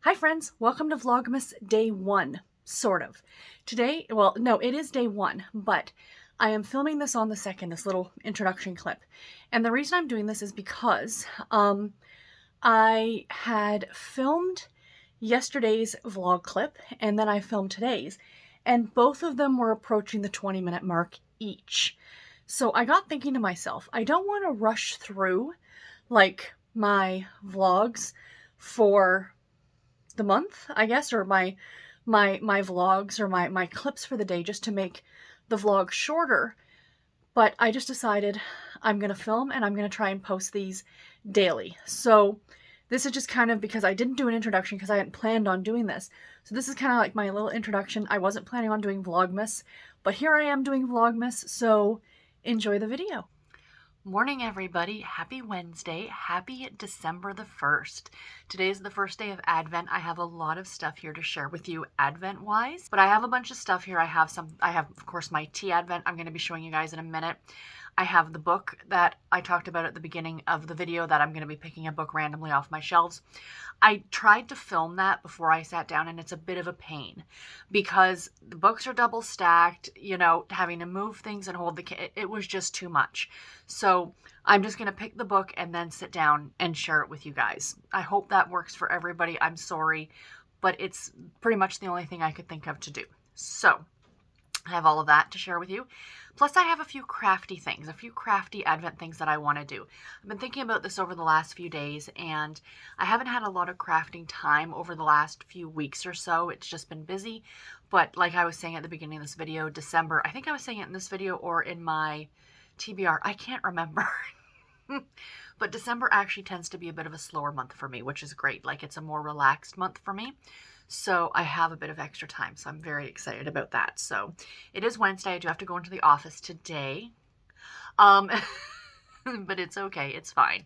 Hi friends, welcome to Vlogmas day 1, sort of. Today, well, no, it is day 1, but I am filming this on the 2nd, this little introduction clip. And the reason I'm doing this is because I had filmed yesterday's vlog clip and then I filmed today's, and both of them were approaching the 20-minute mark each. So I got thinking to myself, I don't want to rush through like my vlogs for the month, I guess, or my vlogs or my clips for the day, just to make the vlog shorter. But I just decided I'm gonna film and I'm gonna try and post these daily. So this is just kind of because I didn't do an introduction because I hadn't planned on doing this. So this is kind of like my little introduction. I wasn't planning on doing Vlogmas, but here I am doing Vlogmas, so enjoy the video. Morning, everybody. Happy Wednesday. Happy December the 1st. Today is the first day of Advent. I have a lot of stuff here to share with you Advent-wise, but I have a bunch of stuff here. I have, of course, my tea Advent I'm going to be showing you guys in a minute. I have the book that I talked about at the beginning of the video that I'm going to be picking a book randomly off my shelves. I tried to film that before I sat down, and it's a bit of a pain because the books are double stacked, you know, having to move things and hold it was just too much. So I'm just going to pick the book and then sit down and share it with you guys. I hope that works for everybody. I'm sorry, but it's pretty much the only thing I could think of to do. So I have all of that to share with you. Plus, I have a few crafty things, a few crafty Advent things that I want to do. I've been thinking about this over the last few days, and I haven't had a lot of crafting time over the last few weeks or so. It's just been busy. But like I was saying at the beginning of this video, December, I think I was saying it in this video or in my TBR, I can't remember. But December actually tends to be a bit of a slower month for me, which is great. Like, it's a more relaxed month for me. So I have a bit of extra time, so I'm very excited about that. So it is Wednesday. I do have to go into the office today, but it's okay. It's fine.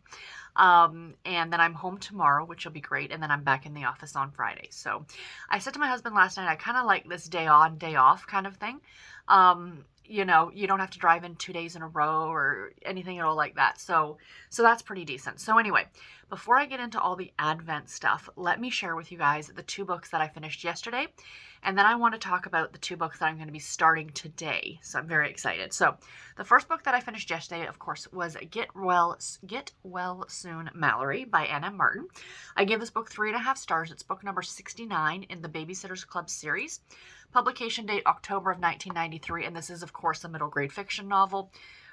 And then I'm home tomorrow, which will be great. And then I'm back in the office on Friday. So I said to my husband last night, I kind of like this day on, day off kind of thing. You know, you don't have to drive in 2 days in a row or anything at all like that. So that's pretty decent. So anyway, before I get into all the Advent stuff, let me share with you guys the 2 books that I finished yesterday. And then I want to talk about the 2 books that I'm going to be starting today. So I'm very excited. So the first book that I finished yesterday, of course, was Get Well Soon, Mallory by Anna Martin. I gave this book 3.5 stars. It's book number 69 in the Babysitters Club series. Publication date October of 1993, and this is, of course, a middle grade fiction novel.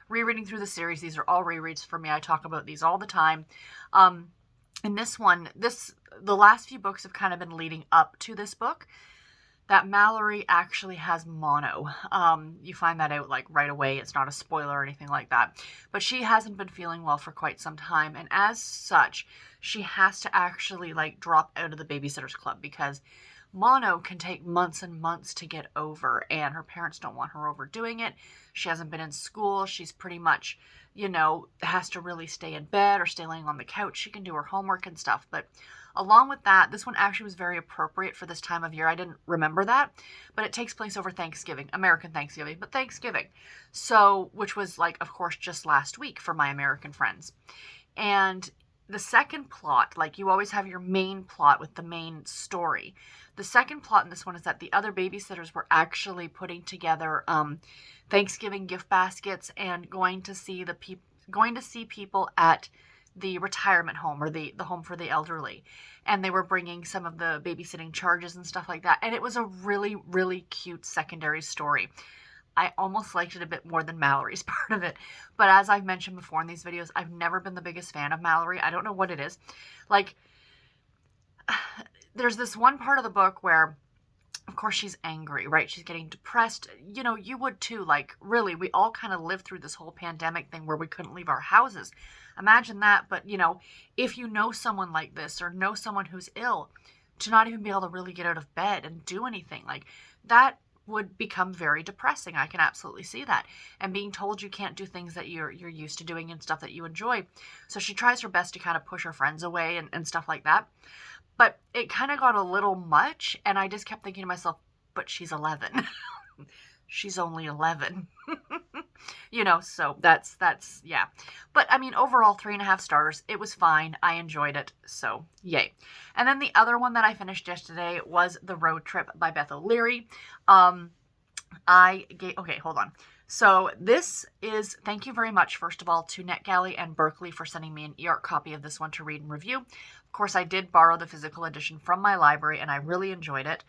Rereading through the series, these are all rereads for me. I talk about these all the time. In this one, the last few books have kind of been leading up to this book. That Mallory actually has mono. You find that out like right away. It's not a spoiler or anything like that. But she hasn't been feeling well for quite some time, and as such, she has to actually like drop out of the Babysitters Club because mono can take months and months to get over, and her parents don't want her overdoing it. She hasn't been in school. She's pretty much, you know, has to really stay in bed or stay laying on the couch. She can do her homework and stuff. But along with that, this one actually was very appropriate for this time of year. I didn't remember that, but it takes place over Thanksgiving, American Thanksgiving, but Thanksgiving. So, which was like, of course, just last week for my American friends. And the second plot, like you always have your main plot with the main story. The second plot in this one is that the other babysitters were actually putting together Thanksgiving gift baskets and going to see people at the retirement home or the home for the elderly. And they were bringing some of the babysitting charges and stuff like that. And it was a really, really cute secondary story. I almost liked it a bit more than Mallory's part of it. But as I've mentioned before in these videos, I've never been the biggest fan of Mallory. I don't know what it is. Like, there's this one part of the book where, of course, she's angry, right? She's getting depressed. You know, you would too. Like, really, we all kind of lived through this whole pandemic thing where we couldn't leave our houses. Imagine that. But, you know, if you know someone like this or know someone who's ill, to not even be able to really get out of bed and do anything, like, that would become very depressing. I can absolutely see that. And being told you can't do things that you're used to doing and stuff that you enjoy. So she tries her best to kind of push her friends away and stuff like that. But it kind of got a little much, and I just kept thinking to myself, but she's 11. She's only 11. you know, so that's, yeah. But I mean, overall 3.5 stars. It was fine. I enjoyed it. So yay. And then the other one that I finished yesterday was The Road Trip by Beth O'Leary. Okay, hold on. So this is, thank you very much, first of all, to NetGalley and Berkeley for sending me an e-art copy of this one to read and review. Of course, I did borrow the physical edition from my library, and I really enjoyed it.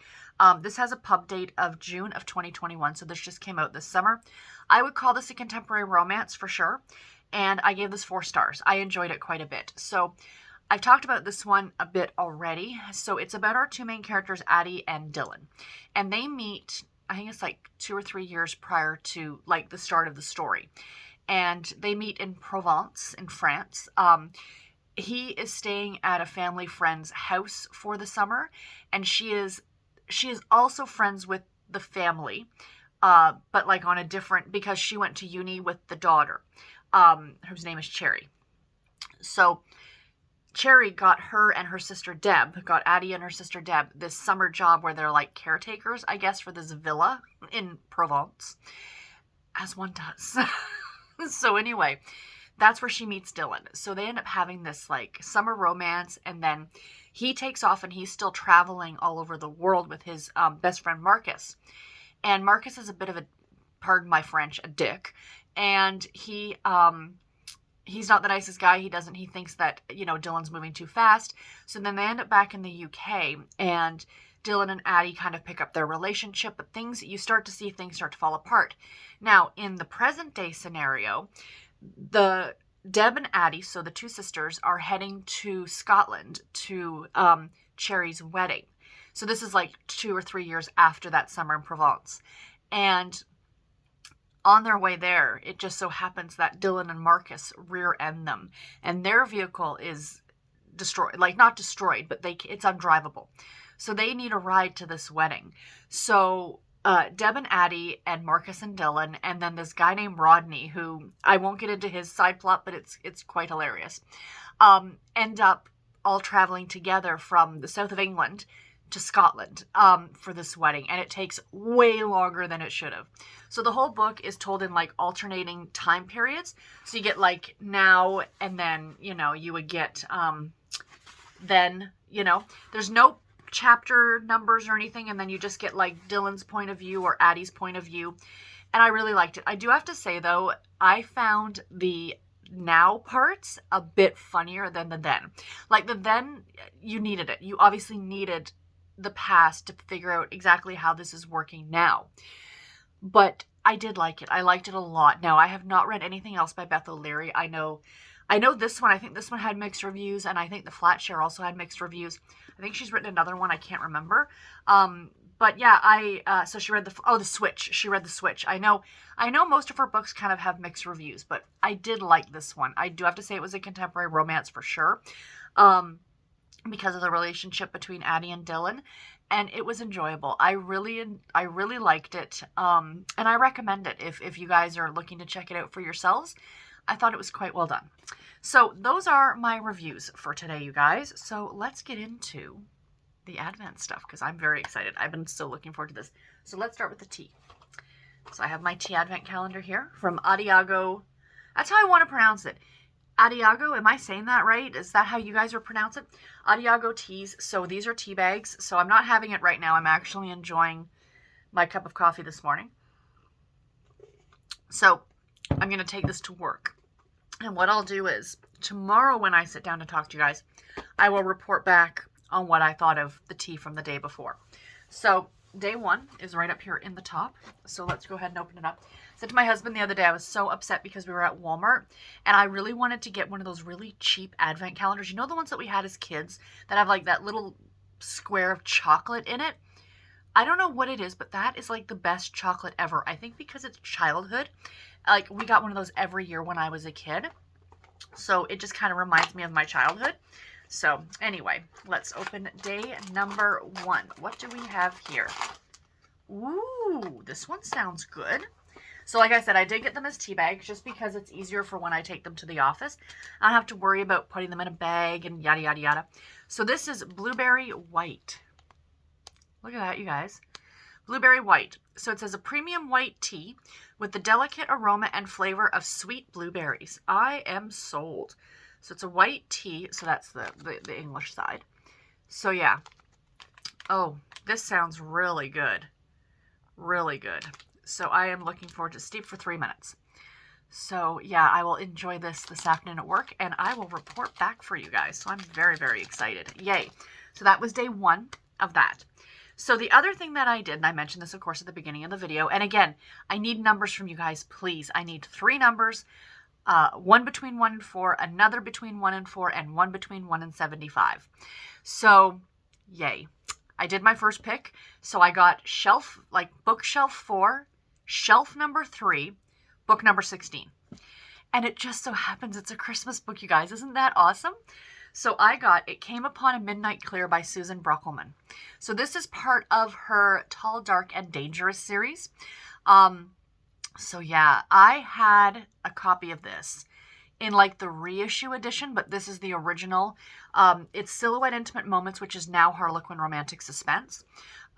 This has a pub date of June of 2021, so this just came out this summer. I would call this a contemporary romance for sure, and I gave this 4 stars. I enjoyed it quite a bit. So I've talked about this one a bit already. So it's about our 2 main characters, Addie and Dylan, and they meet, I think it's like 2 or 3 years prior to like the start of the story. And they meet in Provence in France. He is staying at a family friend's house for the summer, and she is also friends with the family, but like on a different, because she went to uni with the daughter, whose name is Cherry. So Cherry got her and her sister Deb, got Addie and her sister Deb, this summer job where they're like caretakers, I guess, for this villa in Provence, as one does. So anyway, that's where she meets Dylan. So they end up having this like summer romance, and then he takes off and he's still traveling all over the world with his best friend Marcus. And Marcus is a bit of a, pardon my French, a dick. And he's not the nicest guy. He thinks that, you know, Dylan's moving too fast. So then they end up back in the UK, and Dylan and Addie kind of pick up their relationship, but you start to see things start to fall apart. Now, in the present day scenario, Deb and Addie, so the 2 sisters, are heading to Scotland to Cherry's wedding. So this is like 2 or 3 years after that summer in Provence. And on their way there, it just so happens that Dylan and Marcus rear end them, and their vehicle is destroyed, like not destroyed, but it's undrivable. So they need a ride to this wedding. So Deb and Addie and Marcus and Dylan, and then this guy named Rodney, who I won't get into his side plot, but it's quite hilarious, end up all traveling together from the south of England to Scotland for this wedding, and it takes way longer than it should have. So the whole book is told in like alternating time periods. So you get like now, and then, you know, you would get then, you know, there's no chapter numbers or anything, and then you just get like Dylan's point of view or Addie's point of view, and I really liked it. I do have to say though, I found the now parts a bit funnier than the then. Like the then, you needed it. You obviously needed the past to figure out exactly how this is working now. But I did like it. I liked it a lot. Now, I have not read anything else by Beth O'Leary. I know this one. I think this one had mixed reviews, and I think The Flatshare also had mixed reviews. I think she's written another one. I can't remember. But yeah, so she read The Switch. She read The Switch. I know most of her books kind of have mixed reviews, but I did like this one. I do have to say it was a contemporary romance for sure, because of the relationship between Addie and Dylan, and it was enjoyable. I really liked it, and I recommend it if you guys are looking to check it out for yourselves. I thought it was quite well done. So those are my reviews for today, you guys. So let's get into the Advent stuff, because I'm very excited. I've been so looking forward to this. So let's start with the tea. So I have my tea Advent calendar here from Adiago. That's how I want to pronounce it. Adiago, am I saying that right? Is that how you guys would pronounce it? Adiago teas. So these are tea bags. So I'm not having it right now. I'm actually enjoying my cup of coffee this morning. So I'm going to take this to work. And what I'll do is tomorrow when I sit down to talk to you guys, I will report back on what I thought of the tea from the day before. So day 1 is right up here in the top. So let's go ahead and open it up. I said to my husband the other day, I was so upset because we were at Walmart and I really wanted to get one of those really cheap Advent calendars. You know, the ones that we had as kids that have like that little square of chocolate in it? I don't know what it is, but that is like the best chocolate ever. I think because it's childhood. Like we got one of those every year when I was a kid. So it just kind of reminds me of my childhood. So anyway, let's open day number 1. What do we have here? Ooh, this one sounds good. So like I said, I did get them as tea bags just because it's easier for when I take them to the office. I don't have to worry about putting them in a bag and yada, yada, yada. So this is Blueberry White. Look at that, you guys. Blueberry white. So it says a premium white tea with the delicate aroma and flavor of sweet blueberries. I am sold. So it's a white tea. So that's the English side. So yeah. Oh, this sounds really good. Really good. So I am looking forward to steep for 3 minutes. So yeah, I will enjoy this afternoon at work, and I will report back for you guys. So I'm very, very excited. Yay. So that was day 1 of that. So the other thing that I did, and I mentioned this, of course, at the beginning of the video, and again, I need numbers from you guys, please. I need 3 numbers, one between 1 and 4, another between 1 and 4, and one between 1 and 75. So, yay. I did my first pick. So I got bookshelf 4, shelf number 3, book number 16. And it just so happens it's a Christmas book, you guys. Isn't that awesome? So I got It Came Upon a Midnight Clear by Susan Bruckelman. So this is part of her Tall, Dark, and Dangerous series. So yeah, I had a copy of this in like the reissue edition, but this is the original. It's Silhouette Intimate Moments, which is now Harlequin Romantic Suspense.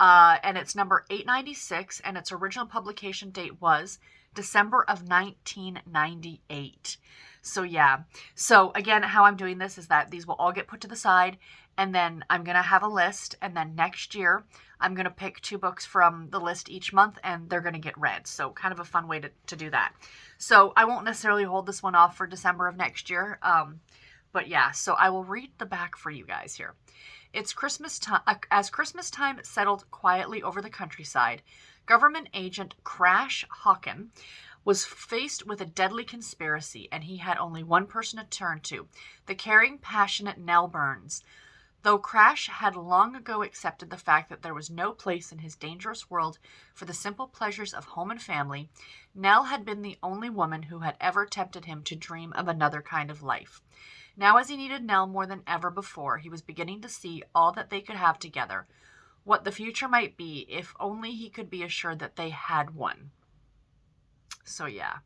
And it's number 896, and its original publication date was December of 1998. So yeah. So again, how I'm doing this is that these will all get put to the side, and then I'm going to have a list, and then next year I'm going to pick 2 books from the list each month, and they're going to get read. So kind of a fun way to do that. So I won't necessarily hold this one off for December of next year. But yeah, so I will read the back for you guys here. It's Christmas time. As Christmas time settled quietly over the countryside, government agent Crash Hawken was faced with a deadly conspiracy, and he had only one person to turn to, the caring, passionate Nell Burns. Though Crash had long ago accepted the fact that there was no place in his dangerous world for the simple pleasures of home and family, Nell had been the only woman who had ever tempted him to dream of another kind of life. Now, as he needed Nell more than ever before, he was beginning to see all that they could have together, what the future might be if only he could be assured that they had one. So yeah,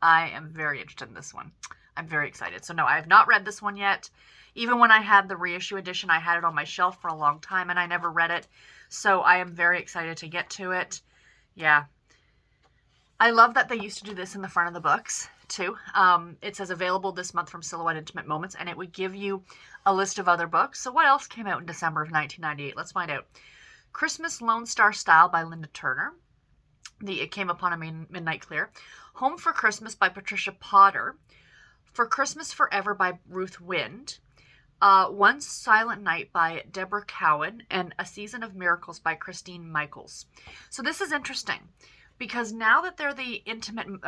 I am very interested in this one. I'm very excited. So no, I have not read this one yet. Even when I had the reissue edition, I had it on my shelf for a long time and I never read it. So I am very excited to get to it. Yeah. I love that they used to do this in the front of the books too. It says available this month from Silhouette Intimate Moments, and it would give you a list of other books. So what else came out in December of 1998? Let's find out. Christmas Lone Star Style by Linda Turner. It Came Upon a Midnight Clear. Home for Christmas by Patricia Potter. For Christmas Forever by Ruth Wind. One Silent Night by Deborah Cowan, and A Season of Miracles by Christine Michaels. So this is interesting because now that they're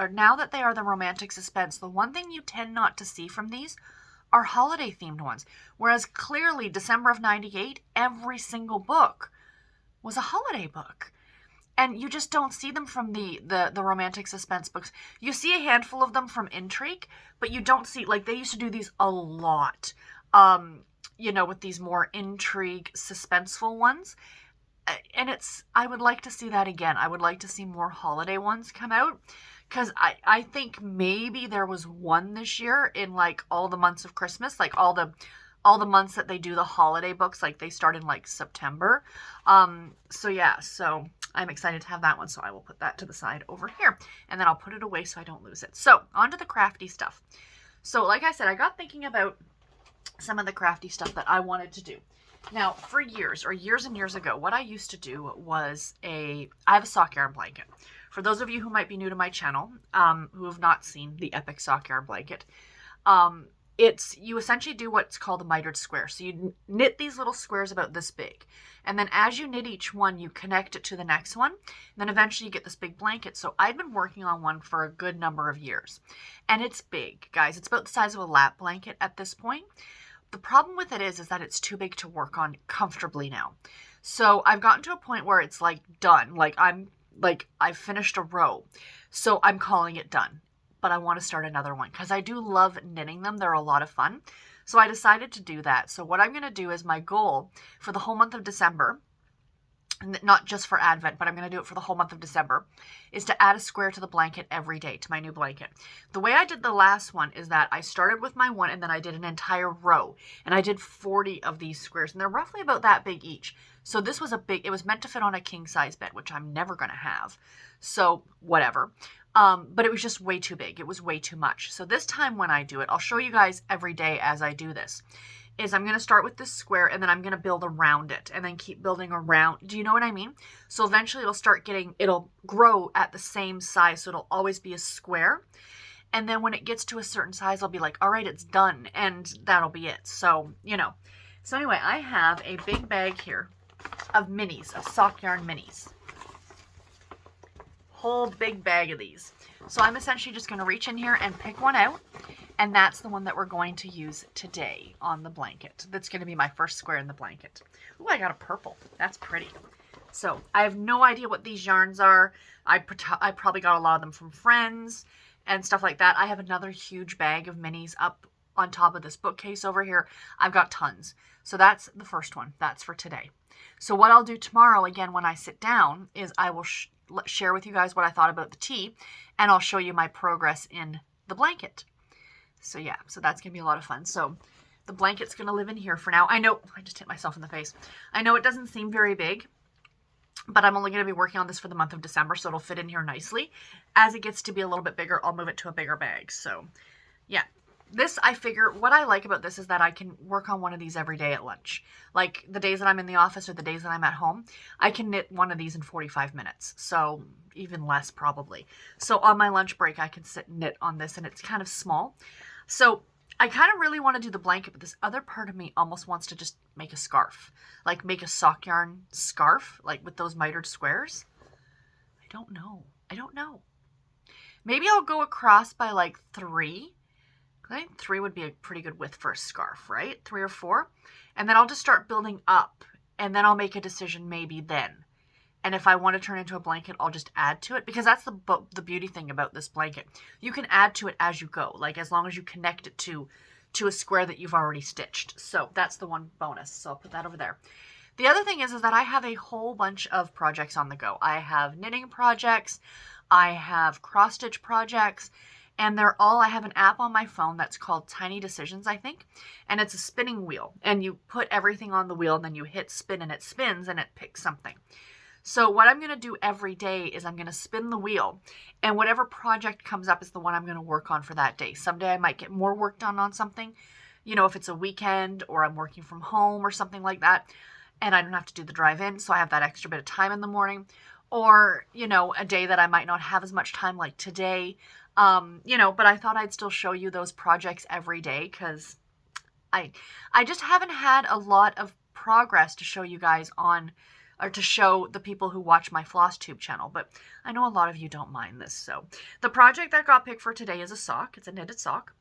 now that they are the romantic suspense, the one thing you tend not to see from these are holiday themed ones. Whereas clearly December of 98, every single book was a holiday book. And you just don't see them from the romantic suspense books. You see a handful of them from Intrigue, but you don't see, like, they used to do these a lot, with these more intrigue, suspenseful ones. And I would like to see that again. I would like to see more holiday ones come out. Because I think maybe there was one this year in, like, all the months of Christmas, like, all the months that they do the holiday books, like, they start in, like, September. So, yeah, so I'm excited to have that one, so I will put that to the side over here, and then I'll put it away so I don't lose it. So, on to the crafty stuff. So, like I said, I got thinking about some of the crafty stuff that I wanted to do. Now, for years and years ago, what I used to do was I have a sock yarn blanket. For those of you who might be new to my channel, who have not seen the epic sock yarn blanket, you essentially do what's called a mitered square. So you knit these little squares about this big. And then as you knit each one, you connect it to the next one. And then eventually you get this big blanket. So I've been working on one for a good number of years. And it's big, guys. It's about the size of a lap blanket at this point. The problem with it is that it's too big to work on comfortably now. So I've gotten to a point where it's like done. I've finished a row. So I'm calling it done. But I want to start another one because I do love knitting them. They're a lot of fun. So I decided to do that. So what I'm going to do is my goal for the whole month of December not just for Advent, but I'm going to do it for the whole month of December, is to add a square to the blanket every day, to my new blanket. The way I did the last one is that I started with my one and then I did an entire row. And I did 40 of these squares, and they're roughly about that big each. So this was it was meant to fit on a king size bed, which I'm never going to have. So whatever. But it was just way too big. It was way too much. So this time when I do it, I'll show you guys every day as I do this. Is I'm going to start with this square and then I'm going to build around it and then keep building around. Do you know what I mean? So eventually it'll grow at the same size. So it'll always be a square. And then when it gets to a certain size, I'll be like, all right, it's done. And that'll be it. So, you know. So anyway, I have a big bag here of minis, of sock yarn minis. Whole big bag of these. So I'm essentially just going to reach in here and pick one out. And that's the one that we're going to use today on the blanket. That's going to be my first square in the blanket. Ooh, I got a purple. That's pretty. So I have no idea what these yarns are. I probably got a lot of them from friends and stuff like that. I have another huge bag of minis up on top of this bookcase over here. I've got tons. So that's the first one. That's for today. So what I'll do tomorrow, again, when I sit down, is I will share with you guys what I thought about the tea, and I'll show you my progress in the blanket. So yeah, so that's going to be a lot of fun. So the blanket's going to live in here for now. I know, I just hit myself in the face. I know it doesn't seem very big, but I'm only going to be working on this for the month of December, so it'll fit in here nicely. As it gets to be a little bit bigger, I'll move it to a bigger bag. So yeah, this, I figure, what I like about this is that I can work on one of these every day at lunch. Like the days that I'm in the office or the days that I'm at home, I can knit one of these in 45 minutes. So even less probably. So on my lunch break, I can sit and knit on this, and it's kind of small. So I kind of really want to do the blanket, but this other part of me almost wants to just make a scarf. Like make a sock yarn scarf, like with those mitered squares. I don't know. Maybe I'll go across by like 3. I think 3 would be a pretty good width for a scarf, right? 3 or 4. And then I'll just start building up, and then I'll make a decision maybe then. And if I want to turn into a blanket, I'll just add to it, because that's the beauty thing about this blanket. You can add to it as you go, like as long as you connect it to a square that you've already stitched. So that's the one bonus. So I'll put that over there. The other thing is that I have a whole bunch of projects on the go. I have knitting projects, I have cross stitch projects, and I have an app on my phone that's called Tiny Decisions, I think. And it's a spinning wheel, and you put everything on the wheel, and then you hit spin and it spins and it picks something. So what I'm going to do every day is I'm going to spin the wheel, and whatever project comes up is the one I'm going to work on for that day. Someday I might get more work done on something, you know, if it's a weekend or I'm working from home or something like that, and I don't have to do the drive-in, so I have that extra bit of time in the morning. Or, you know, a day that I might not have as much time like today, you know, but I thought I'd still show you those projects every day, because I just haven't had a lot of progress to show you guys on, or to show the people who watch my FlossTube channel, but I know a lot of you don't mind this. So the project that got picked for today is a sock. It's a knitted sock.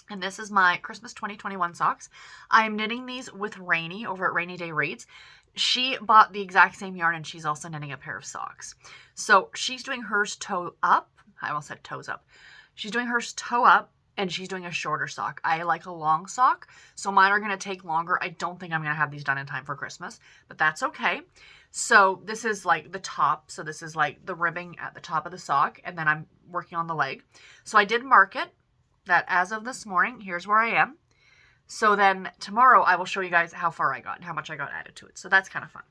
And this is my Christmas 2021 socks. I am knitting these with Rainy over at Rainy Day Reads. She bought the exact same yarn, and she's also knitting a pair of socks. So she's doing hers toe up. I almost said toes up. She's doing hers toe up, and she's doing a shorter sock. I like a long sock, so mine are going to take longer. I don't think I'm going to have these done in time for Christmas, but that's okay. So this is like the top. So this is like the ribbing at the top of the sock, and then I'm working on the leg. So I did mark it that as of this morning, here's where I am. So then tomorrow I will show you guys how far I got and how much I got added to it. So that's kind of fun.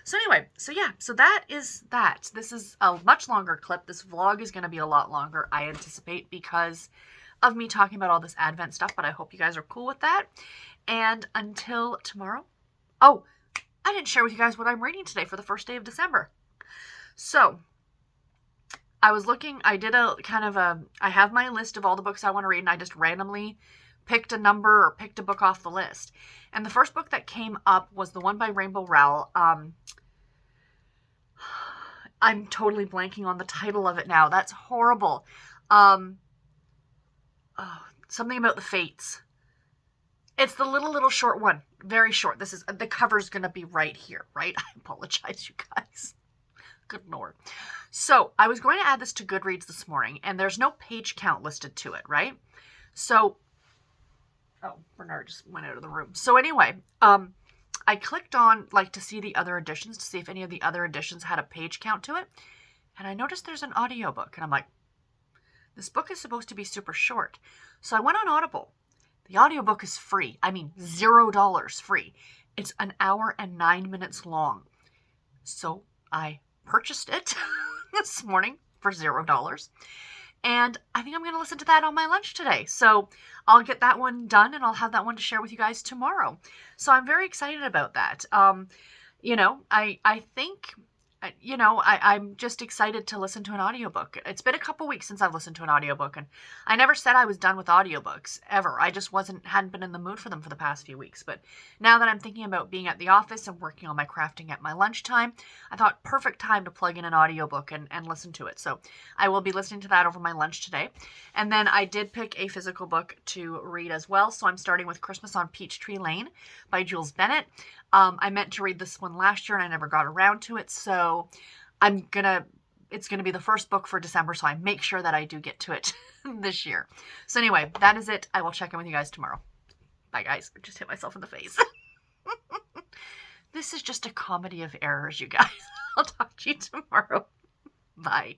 So anyway, so yeah, so that is that. This is a much longer clip. This vlog is going to be a lot longer, I anticipate, because of me talking about all this Advent stuff, but I hope you guys are cool with that. And until tomorrow. Oh, I didn't share with you guys what I'm reading today for the first day of December. So I was looking, I did a kind of I have my list of all the books I want to read, and I just randomly picked a number or picked a book off the list. And the first book that came up was the one by Rainbow Rowell. I'm totally blanking on the title of it now. That's horrible. Something about the fates. It's the little short one. Very short. This is, the cover's going to be right here, right? I apologize, you guys. Good Lord. So I was going to add this to Goodreads this morning, and there's no page count listed to it, right? So, oh, Bernard just went out of the room. So anyway, I clicked on like to see the other editions, to see if any of the other editions had a page count to it. And I noticed there's an audiobook. And I'm like, this book is supposed to be super short. So I went on Audible. The audiobook is free. I mean, $0 free. It's an hour and 9 minutes long. So I purchased it this morning for $0. And I think I'm going to listen to that on my lunch today. So I'll get that one done and I'll have that one to share with you guys tomorrow. So I'm very excited about that. I think, I'm just excited to listen to an audiobook. It's been a couple weeks since I've listened to an audiobook, and I never said I was done with audiobooks ever. I just hadn't been in the mood for them for the past few weeks. But now that I'm thinking about being at the office and working on my crafting at my lunchtime, I thought perfect time to plug in an audiobook and listen to it. So I will be listening to that over my lunch today. And then I did pick a physical book to read as well. So I'm starting with Christmas on Peachtree Lane by Jules Bennett. I meant to read this one last year and I never got around to it. So it's gonna be the first book for December. So I make sure that I do get to it this year. So anyway, that is it. I will check in with you guys tomorrow. Bye guys. I just hit myself in the face. This is just a comedy of errors, you guys. I'll talk to you tomorrow. Bye.